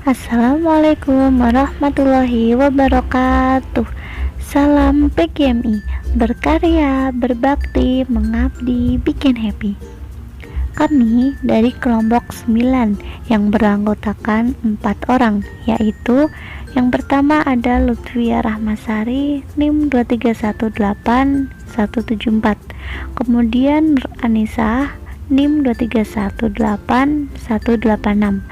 Assalamualaikum warahmatullahi wabarakatuh. Salam PGMI, berkarya, berbakti, mengabdi, bikin happy. Kami dari kelompok 9 yang beranggotakan 4 orang, yaitu yang pertama ada Lutfia Rahmasari, NIM 2318174. Kemudian Nur Anissa, NIM 2318186.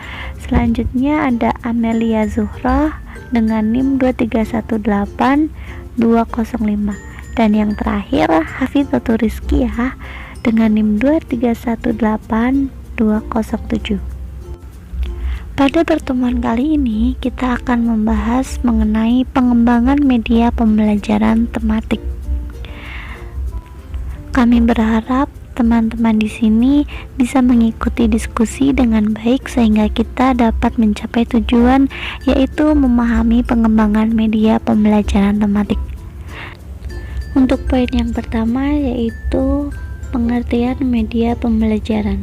Selanjutnya ada Amelia Zuhra dengan NIM 2318205. Dan yang terakhir Hafidzatur Rizkiyah dengan NIM 2318207. Pada pertemuan kali ini kita akan membahas mengenai pengembangan media pembelajaran tematik. Kami berharap teman-teman di sini bisa mengikuti diskusi dengan baik sehingga kita dapat mencapai tujuan, yaitu memahami pengembangan media pembelajaran tematik. Untuk poin yang pertama yaitu pengertian media pembelajaran.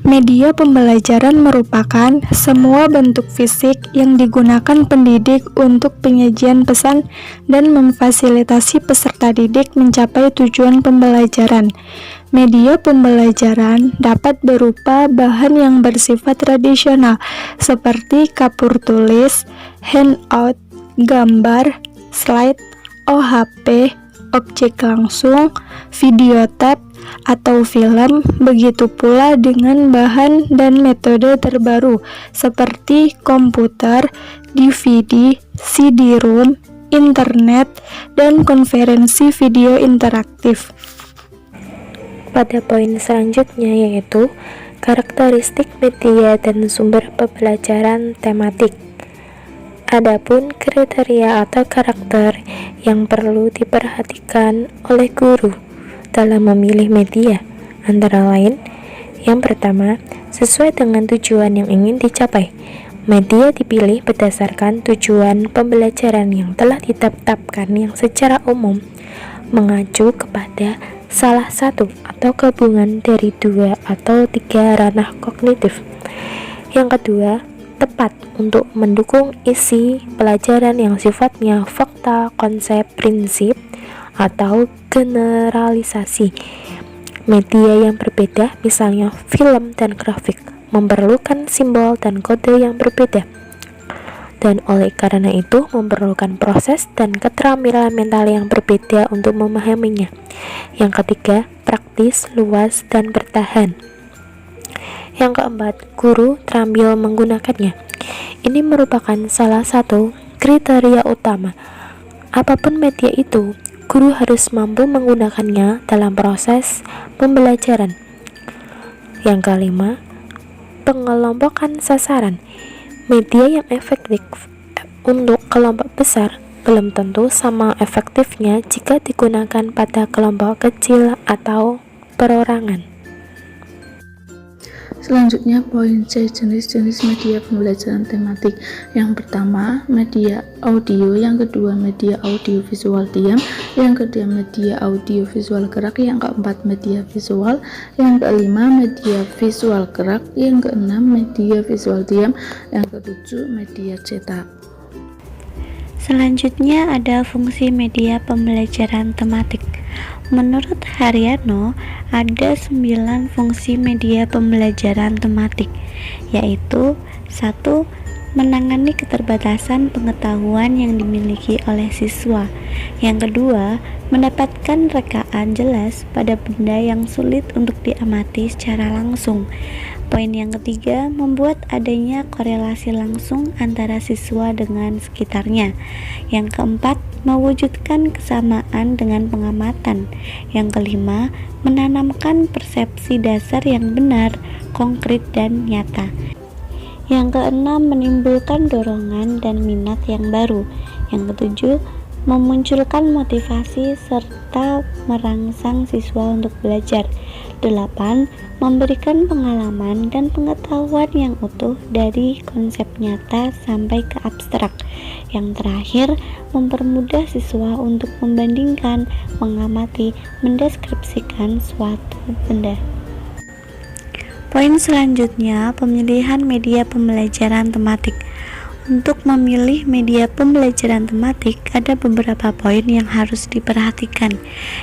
Media pembelajaran merupakan semua bentuk fisik yang digunakan pendidik untuk penyajian pesan dan memfasilitasi peserta didik mencapai tujuan pembelajaran. Media pembelajaran dapat berupa bahan yang bersifat tradisional seperti kapur tulis, handout, gambar, slide, OHP, objek langsung, video tab, atau film. Begitu pula dengan bahan dan metode terbaru seperti komputer, DVD, CD-ROM, internet, dan konferensi video interaktif. Pada poin selanjutnya yaitu karakteristik media dan sumber pembelajaran tematik. Adapun kriteria atau karakter yang perlu diperhatikan oleh guru dalam memilih media, antara lain, yang pertama, sesuai dengan tujuan yang ingin dicapai. Media dipilih berdasarkan tujuan pembelajaran yang telah ditetapkan yang secara umum mengacu kepada salah satu atau gabungan dari 2 atau 3 ranah kognitif. Yang kedua, tepat untuk mendukung isi pelajaran yang sifatnya fakta, konsep, prinsip, atau generalisasi. Media yang berbeda, misalnya film dan grafik, memerlukan simbol dan kode yang berbeda, dan oleh karena itu memerlukan proses dan keterampilan mental yang berbeda untuk memahaminya. Yang ketiga, praktis, luas, dan bertahan. Yang keempat, guru terampil menggunakannya. Ini merupakan salah satu kriteria utama. Apapun media itu, guru harus mampu menggunakannya dalam proses pembelajaran. Yang kelima, pengelompokan sasaran. Media yang efektif untuk kelompok besar belum tentu sama efektifnya jika digunakan pada kelompok kecil atau perorangan. Selanjutnya poin C, jenis-jenis media pembelajaran tematik. Yang pertama, media audio. Yang kedua, media audio visual diam. Yang ketiga, media audio visual gerak. Yang keempat, media visual. Yang kelima, media visual gerak. Yang keenam, media visual diam. Yang ketujuh, media cetak. Selanjutnya ada fungsi media pembelajaran tematik. Menurut Haryono, ada 9 fungsi media pembelajaran tematik, yaitu 1. Menangani keterbatasan pengetahuan yang dimiliki oleh siswa. Yang kedua, mendapatkan rekaan jelas pada benda yang sulit untuk diamati secara langsung. Poin yang ketiga, membuat adanya korelasi langsung antara siswa dengan sekitarnya. Yang keempat, mewujudkan kesamaan dengan pengamatan. Yang kelima, menanamkan persepsi dasar yang benar, konkret, dan nyata. Yang keenam, menimbulkan dorongan dan minat yang baru. Yang ketujuh, memunculkan motivasi serta merangsang siswa untuk belajar. 8. Memberikan pengalaman dan pengetahuan yang utuh dari konsep nyata sampai ke abstrak. Yang terakhir, mempermudah siswa untuk membandingkan, mengamati, mendeskripsikan suatu benda. Poin selanjutnya, pemilihan media pembelajaran tematik. Untuk memilih media pembelajaran tematik, ada beberapa poin yang harus diperhatikan.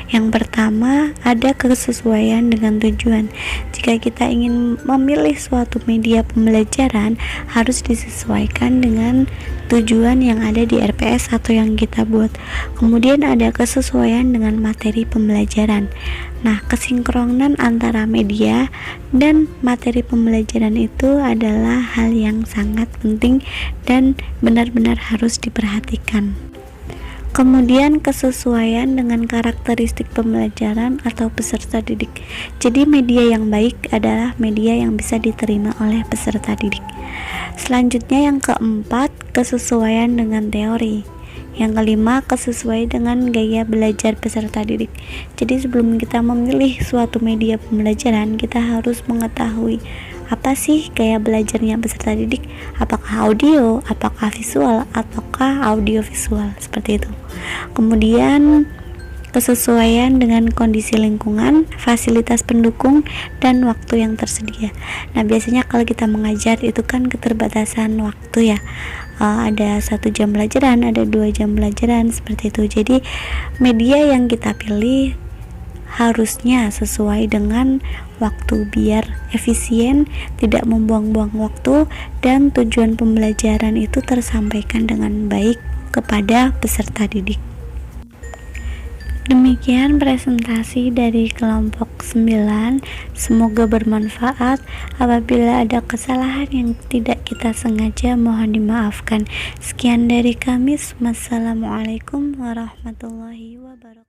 Yang pertama, ada kesesuaian dengan tujuan. Jika kita ingin memilih suatu media pembelajaran, harus disesuaikan dengan tujuan yang ada di RPS atau yang kita buat. Kemudian ada kesesuaian dengan materi pembelajaran. Nah, kesinkronan antara media dan materi pembelajaran itu adalah hal yang sangat penting dan benar-benar harus diperhatikan. Kemudian kesesuaian dengan karakteristik pembelajaran atau peserta didik. Jadi media yang baik adalah media yang bisa diterima oleh peserta didik. Selanjutnya yang keempat, kesesuaian dengan teori. Yang kelima, kesesuaian dengan gaya belajar peserta didik. Jadi sebelum kita memilih suatu media pembelajaran, kita harus mengetahui apa sih gaya belajarnya peserta didik, apakah audio, apakah visual, ataukah audio visual, seperti itu. Kemudian kesesuaian dengan kondisi lingkungan, fasilitas pendukung, dan waktu yang tersedia. Nah, biasanya kalau kita mengajar itu kan keterbatasan waktu ya, ada 1 jam pelajaran, ada 2 jam pelajaran, seperti itu. Jadi media yang kita pilih harusnya sesuai dengan waktu biar efisien, tidak membuang-buang waktu, dan tujuan pembelajaran itu tersampaikan dengan baik kepada peserta didik. Demikian presentasi dari kelompok 9. Semoga bermanfaat. Apabila ada kesalahan yang tidak kita sengaja, mohon dimaafkan. Sekian dari kami. Wassalamualaikum warahmatullahi wabarakatuh.